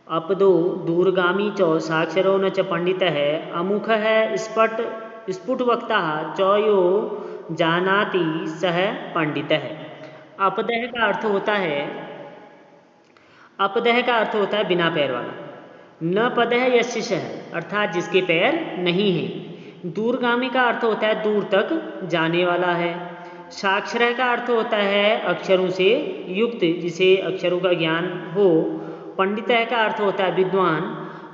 अपदो दूरगामी च साक्षरो न च पंडितः अमुखः स्फुटवक्ता च यो जानाति सः पंडितः। अपदह का अर्थ होता है, अपदह का अर्थ होता है बिना पैर वाला। न पदह यशिषः अर्थात जिसके पैर नहीं हैं। दूरगामी का अर्थ होता है दूर तक जाने वाला है। साक्षरः का अर्थ होता है अक्षरों से युक्त, जिसे अक्षरों का ज्ञान हो। पंडितः का अर्थ होता है विद्वान।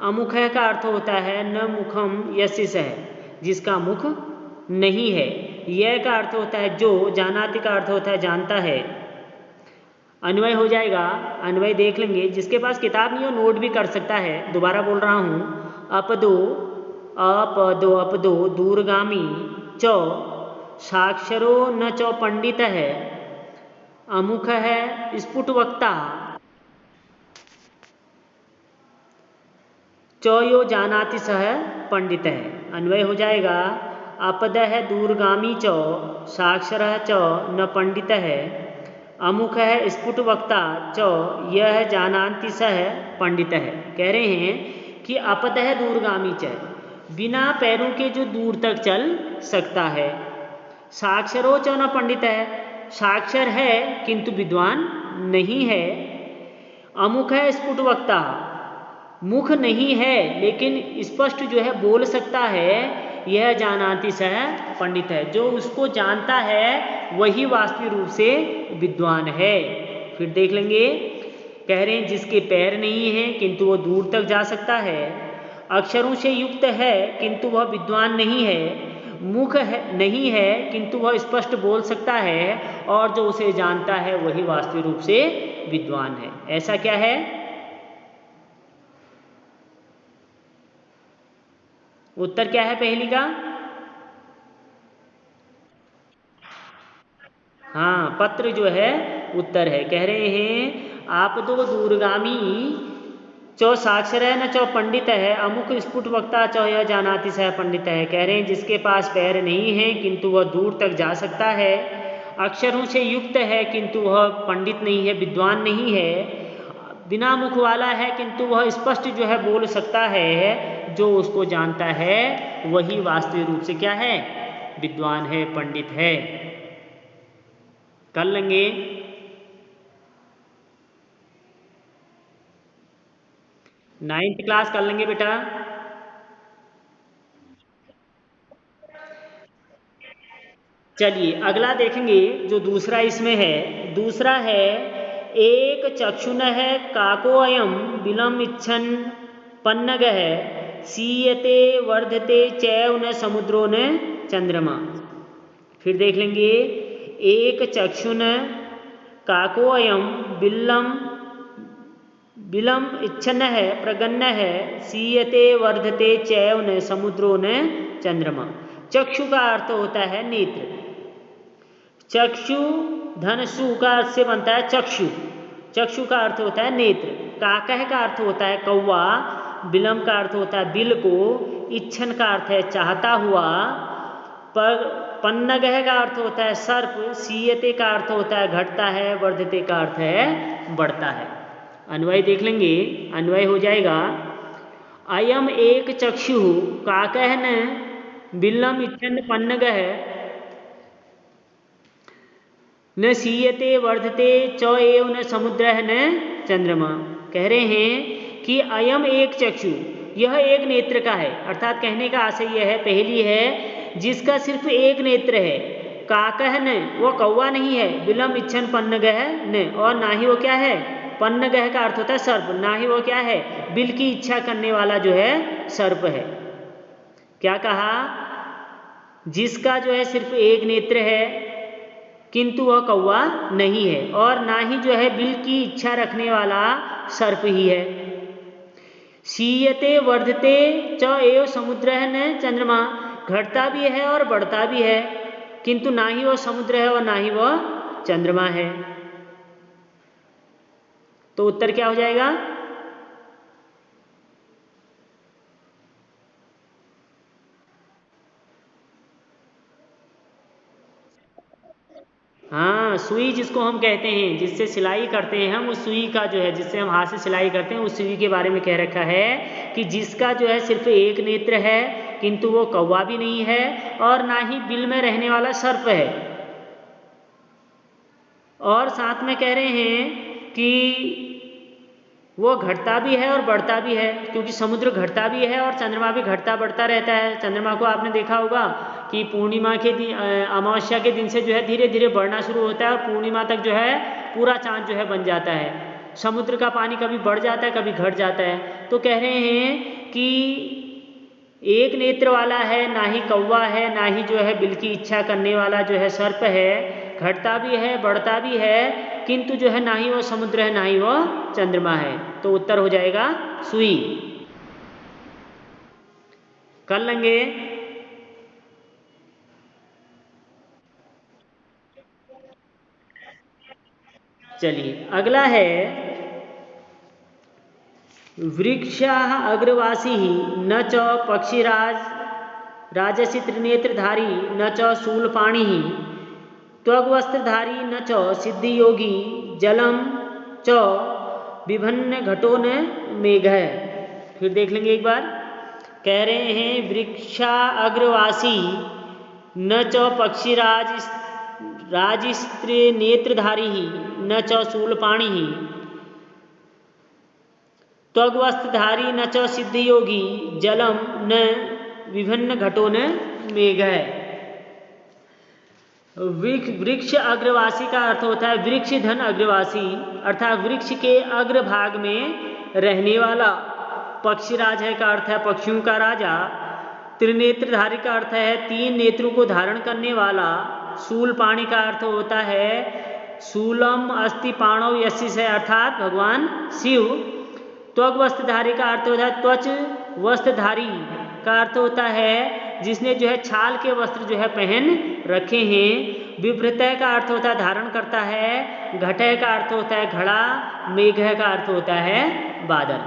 अमुखः का अर्थ होता है न मुखम यशिषः जिसका मुख नहीं है। यह का अर्थ होता है जो। जानाति का अर्थ होता है जानता है। अन्वय हो जाएगा, अन्वय देख लेंगे। जिसके पास किताब नहीं हो नोट भी कर सकता है। दोबारा बोल रहा हूँ, अपदो अपदो अपदो दूरगामी च साक्षरो न च पंडित है अमुख है स्फुटवक्ता च यो जानाति सह पंडित है। अन्वय हो जाएगा, अपदः दूरगामी च साक्षरः च न पंडित है अमुख है स्फुटवक्ता च यह जानाति सह पंडित है। कह रहे हैं कि अपदः दूरगामी च बिना पैरों के जो दूर तक चल सकता है। साक्षरो च न पंडित है साक्षर है किंतु विद्वान नहीं है। अमुख है स्फुटवक्ता मुख नहीं है लेकिन स्पष्ट जो है बोल सकता है। यह जानाति सह पंडित है जो उसको जानता है वही वास्तविक रूप से विद्वान है। फिर देख लेंगे, कह रहे हैं जिसके पैर नहीं हैं किंतु वह दूर तक जा सकता है। अक्षरों से युक्त है किंतु वह विद्वान नहीं है। मुख है नहीं है किंतु वह स्पष्ट बोल सकता है और जो उसे जानता है वही वास्तविक रूप से विद्वान है। ऐसा क्या है? उत्तर क्या है पहली का? हाँ, पत्र जो है उत्तर है। कह रहे हैं आप दो दूरगामी चौ साक्षर है न चौ पंडित है अमुक स्फुट वक्ता चौ यह जानाति सह पंडित है। कह रहे हैं जिसके पास पैर नहीं है किंतु वह दूर तक जा सकता है। अक्षरों से युक्त है किंतु वह पंडित नहीं है, विद्वान नहीं है। बिना मुख वाला है किंतु वह स्पष्ट जो है बोल सकता है। जो उसको जानता है वही वास्तविक रूप से क्या है? विद्वान है, पंडित है। कर लेंगे। 9th क्लास कर लेंगे बेटा। चलिए अगला देखेंगे जो दूसरा इसमें है। दूसरा है एक चक्षुन है काको अयम बिलम इच्छन पन्नग है सीयते वर्धते चैव न समुद्रो न चंद्रमा। फिर देख लेंगे, एक चक्षुन काको अयम बिल्लम बिलम इच्छन है प्रगन्न है सीयते वर्धते चैव न समुद्रो न चंद्रमा। चक्षु का अर्थ होता है नेत्र। चक्षु धनसु का अर्थ से बनता है चक्षु। चक्षु का अर्थ होता है नेत्र। काकह का अर्थ होता है कौवा। बिलम का अर्थ होता है बिल को। इच्छन का अर्थ है चाहता हुआ। पर पन्नगह का अर्थ होता है सर्प। सीयते का अर्थ होता है घटता है। वर्धते का अर्थ है बढ़ता है। अन्वय देख लेंगे, अन्वय हो जाएगा, अयम एक चक्षु काकह न बिल्लम इच्छन पन्नगह न सीयते वर्धते च एव न समुद्र न चंद्रमा। कह रहे हैं कि अयम एक चक्षु यह एक नेत्र का है। अर्थात कहने का आशय यह है, पहली है जिसका सिर्फ एक नेत्र है। काकह न वो कौवा नहीं है। बिलम इच्छन पन्नगह न और ना ही वो क्या है? पन्नगह का अर्थ होता है सर्प। ना ही वो क्या है? बिल की इच्छा करने वाला जो है सर्प है। क्या कहा? जिसका जो है सिर्फ एक नेत्र है किंतु वह कौवा नहीं है और ना ही जो है बिल की इच्छा रखने वाला सर्प ही है। सीयते वर्धते च एव समुद्र है न चंद्रमा। घटता भी है और बढ़ता भी है किंतु ना ही वह समुद्र है और ना ही वह चंद्रमा है। तो उत्तर क्या हो जाएगा? हाँ, सुई जिसको हम कहते हैं, जिससे सिलाई करते हैं हम, उस सुई का जो है, जिससे हम हाथ से सिलाई करते हैं, उस सुई के बारे में कह रखा है कि जिसका जो है सिर्फ एक नेत्र है, किंतु वो कौवा भी नहीं है और ना ही बिल में रहने वाला सर्प है। और साथ में कह रहे हैं कि वो घटता भी है और बढ़ता भी है, क्योंकि समुद्र घटता भी है और चंद्रमा भी घटता बढ़ता रहता है। चंद्रमा को आपने देखा होगा कि पूर्णिमा के दिन, अमावस्या के दिन से जो है धीरे धीरे बढ़ना शुरू होता है और पूर्णिमा तक जो है पूरा चांद जो है बन जाता है। समुद्र का पानी कभी बढ़ जाता है, कभी घट जाता है। तो कह रहे हैं कि एक नेत्र वाला है, ना ही कौवा है, ना ही जो है बिल की इच्छा करने वाला जो है सर्प है, घटता भी है बढ़ता भी है, किंतु जो है ना ही वो समुद्र है ना ही वो चंद्रमा है। तो उत्तर हो जाएगा सुई। कर लेंगे। चलिए अगला है वृक्षाः अग्रवासी न च पक्षीराज राजसी त्रिनेत्रधारी न च शूलपाणि त्वग्वस्त्रधारी न च सिद्धियोगी जलम च विभिन्न घटो न मेघ। फिर देख लेंगे एक बार। कह रहे हैं वृक्षा अग्रवासी न च पक्षीराज राजस्त्री नेत्रधारी न च शूलपाणि त्वग्वस्त्रधारी न च सिद्धियोगी जलम न विभिन्न घटो न मेघ। वृक्ष अग्रवासी का अर्थ होता है वृक्ष धन अग्रवासी, अर्थात वृक्ष के अग्रभाग में रहने वाला। पक्षीराज है का अर्थ है पक्षियों का राजा। त्रिनेत्रधारी का अर्थ है तीन नेत्रों को धारण करने वाला। शूलपाणि का अर्थ होता है शूलम अस्ति पाणव यस्य से, अर्थात भगवान शिव। त्वग्वस्त्रधारी का अर्थ होता है त्वच वस्त्रधारी का अर्थ होता है जिसने जो है छाल के वस्त्र जो है पहन रखे हैं। विभ्रतय का अर्थ होता है धारण करता है। घटय का अर्थ होता है घड़ा। मेघ का अर्थ होता है बादल।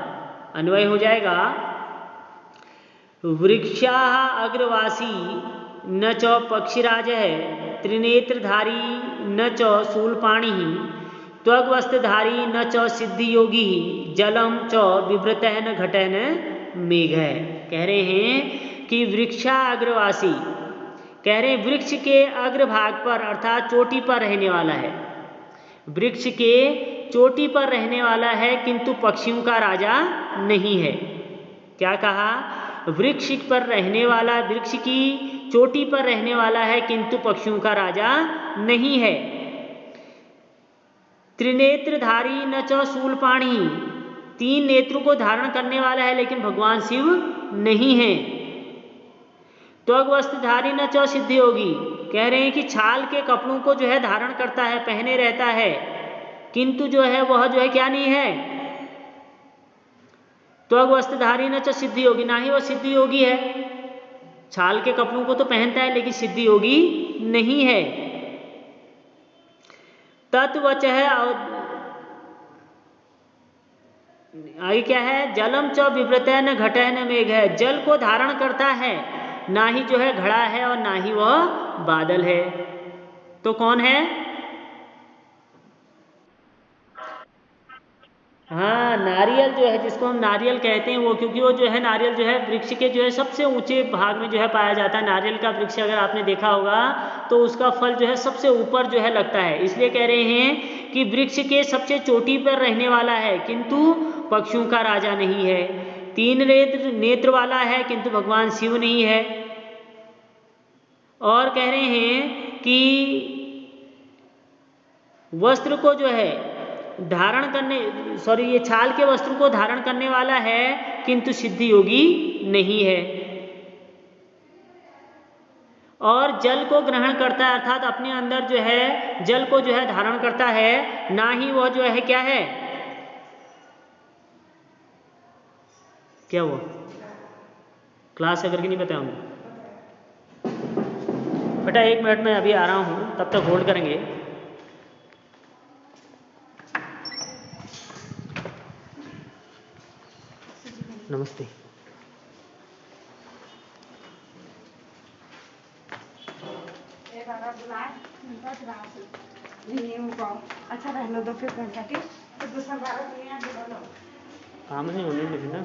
अन्वय हो जाएगा वृक्षाः अग्रवासी न च पक्षीराज त्रिनेत्रधारी न च शूलपाणि त्वग्वस्त्रधारी न च सिद्धियोगी जलम च विभ्रतः न घटः न मेघ। कह रहे हैं कि वृक्षा अग्रवासी, कह रहे हैं वृक्ष के अग्रभाग पर अर्थात चोटी पर रहने वाला है। वृक्ष के चोटी पर रहने वाला है किंतु पक्षियों का राजा नहीं है। क्या कहा? वृक्ष पर रहने वाला, वृक्ष की चोटी पर रहने वाला है किंतु पक्षियों का राजा नहीं है। त्रिनेत्रधारी न च शूलपाणि, तीन नेत्रों को धारण करने वाला है लेकिन भगवान शिव नहीं है। त्वग्वस्त्रधारी न च सिद्धियोगी, कह रहे हैं कि छाल के कपड़ों को जो है धारण करता है, पहने रहता है, किंतु जो है वह जो है क्या नहीं है। त्वग्वस्त्रधारी न च सिद्धियोगी, ना ही वह सिद्धियोगी है। छाल के कपड़ों को तो पहनता है लेकिन सिद्धियोगी नहीं है। तत्वच है, आगे क्या है? जलम च विव्रतः न घटः न मेघ है, जल को धारण करता है, ना ही जो है घड़ा है और ना ही वह बादल है। तो कौन है? हाँ, नारियल जो है, जिसको हम नारियल कहते हैं वो, क्योंकि वो जो है नारियल जो है वृक्ष के जो है सबसे ऊंचे भाग में जो है पाया जाता है। नारियल का वृक्ष अगर आपने देखा होगा तो उसका फल जो है सबसे ऊपर जो है लगता है। इसलिए कह रहे हैं कि वृक्ष के सबसे चोटी पर रहने वाला है किंतु पक्षियों का राजा नहीं है। तीन नेत्र वाला है किंतु भगवान शिव नहीं है। और कह रहे हैं कि वस्त्र को जो है धारण करने, ये छाल के वस्त्र को धारण करने वाला है किंतु सिद्धि योगी नहीं है। और जल को ग्रहण करता है, अर्थात अपने अंदर जो है जल को जो है धारण करता है, ना ही वह जो है क्या है, क्या हुआ? क्लास अगर कि नहीं बताऊंगा बेटा, 1 मिनट में अभी आ रहा हूँ, तब तक होल्ड करेंगे। नमस्ते। बुलाए अच्छा रहने दो फिर पैसा के तो दूसरा 12 नहीं आ बोलो काम नहीं होने लगी ना।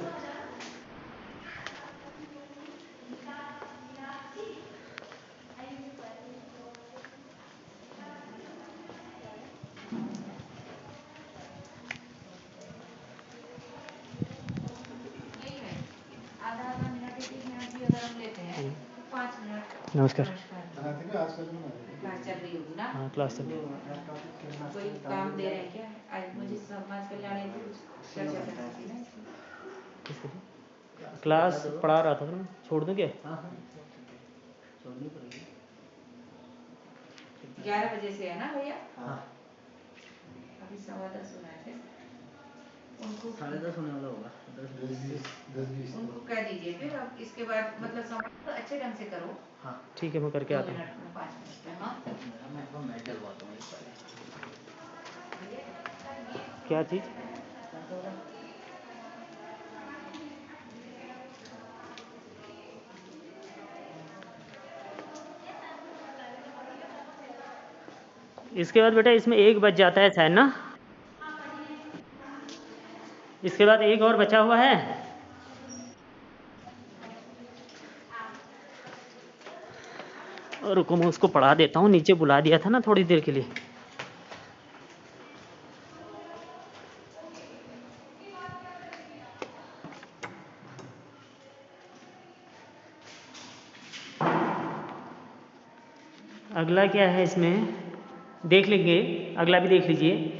नमस्कार। क्लास चल रही होगी ना। हाँ क्लास चल रही है। कोई काम दे रहे हैं क्या आज मुझे समाज कल्याण हेतु कुछ चर्चा करनी थी ना। किसके लिए? क्लास पढ़ा रहा था ना, छोड़ दूँ क्या? 11 बजे से है ना भैया। हाँ अभी 10:15 होना है उनको 10:30 होने वाला होगा। 10:20 उनको कह दीजिए फिर अब इसके बाद मतलब समय तो अच्छे ढंग से करो। हाँ ठीक है मैं करके 2 आता हूँ। मिनट में 5 मिनट में। हाँ मैं डलवाता हूँ एक पहले। क्या चीज़? इसके बाद बेटा इसमें 1 बच जाता है शायद ना। इसके बाद 1 और बचा हुआ है। और रुको मैं उसको पढ़ा देता हूँ, नीचे बुला दिया था ना थोड़ी देर के लिए। अगला क्या है इसमें देख लेंगे, अगला भी देख लीजिए।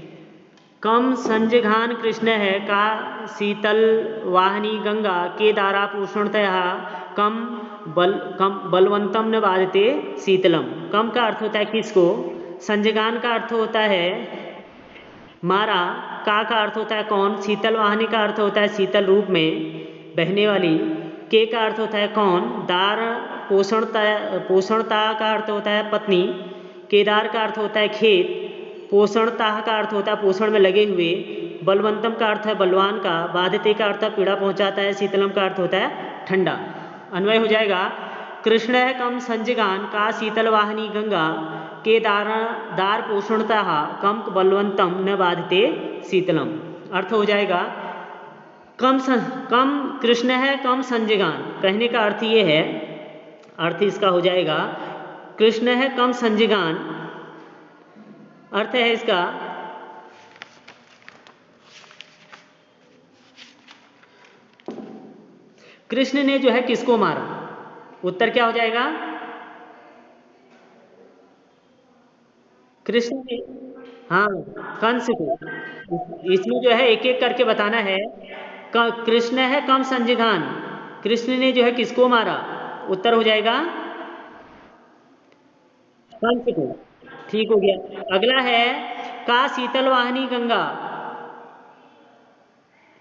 कम संजघान कृष्ण है का शीतल वाहिनी गंगा के दारा पूषणतया कम बलवंतम न बाधते शीतलम। कम का अर्थ होता है किसको, संजगान का अर्थ होता है मारा, का अर्थ होता है कौन, शीतल वाहिनी का अर्थ होता है शीतल रूप में बहने वाली, के का अर्थ होता है कौन, दार पोषणता का अर्थ होता है पत्नी, केदार का अर्थ होता है खेत, पोषणता का अर्थ होता है पोषण में लगे हुए, बलवंतम का अर्थ है बलवान का, बाधते का अर्थ है पीड़ा पहुंचाता है, शीतलम का अर्थ होता है ठंडा। अन्वय हो जाएगा कृष्ण है कम संजगान का शीतल वाहिनी गंगा के दार पोषणता कम बलवंतम न बाधते शीतलम। अर्थ हो जाएगा कम कृष्ण है कम संजगान, कहने का अर्थ ये है, अर्थ इसका हो जाएगा कृष्ण है कम संजगान, अर्थ है इसका कृष्ण ने जो है किसको मारा। उत्तर क्या हो जाएगा, कृष्ण ने, हाँ कंस को। इसमें जो है एक एक करके बताना है। कृष्ण है कम संजघान, कृष्ण ने जो है किसको मारा, उत्तर हो जाएगा कंस को। ठीक हो गया। अगला है का शीतल वाहिनी गंगा,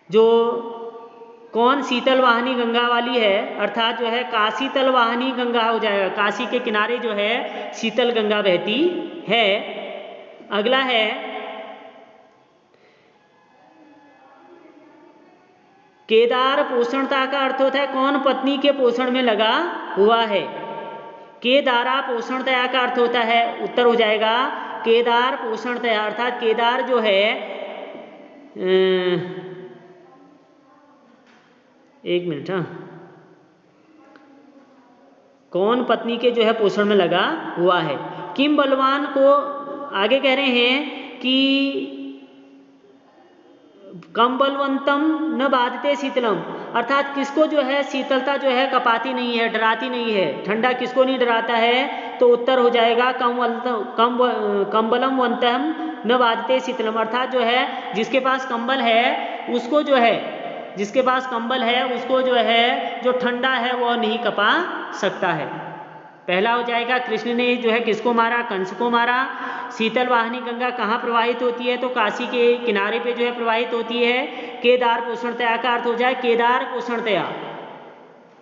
जो कौन शीतल वाहिनी गंगा वाली है, अर्थात जो है काशीतल वाहिनी गंगा हो जाएगा, काशी के किनारे जो है शीतल गंगा बहती है। अगला है केदार पोषणता का अर्थ होता है कौन पत्नी के पोषण में लगा हुआ है, केदारा पोषणतया का अर्थ होता है, उत्तर हो जाएगा केदार पोषणतया, अर्थात केदार जो है एक मिनट, हाँ कौन पत्नी के जो है पोषण में लगा हुआ है। किम बलवान को आगे कह रहे हैं कि कम बलवंतम न बाधते शीतलम, अर्थात किसको जो है शीतलता जो है कपाती नहीं है, डराती नहीं है, ठंडा किसको नहीं डराता है, तो उत्तर हो जाएगा कंबलम वंतम न बाधते शीतलम, अर्थात जो है जिसके पास कंबल है उसको जो है, जिसके पास कंबल है उसको जो है जो ठंडा है वह नहीं कपा सकता है। पहला हो जाएगा कृष्ण ने जो है किसको मारा, कंस को मारा। शीतल वाहिनी गंगा कहाँ प्रवाहित होती है, तो काशी के किनारे पे जो है प्रवाहित होती है। केदार पोषणतया का अर्थ हो जाए केदार पोषणतया,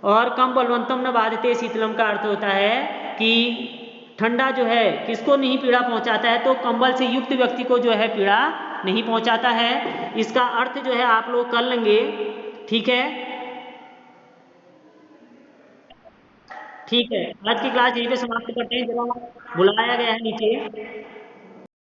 और कम बलवंतम न बाधते शीतलम का अर्थ होता है कि ठंडा जो है किसको नहीं पीड़ा पहुंचाता है, तो कंबल से युक्त व्यक्ति को जो है पीड़ा नहीं पहुंचाता है। इसका अर्थ जो है आप लोग कर लेंगे, ठीक है। ठीक है, आज की क्लास यहीं पे समाप्त करते हैं। जरा बुलाया गया है नीचे।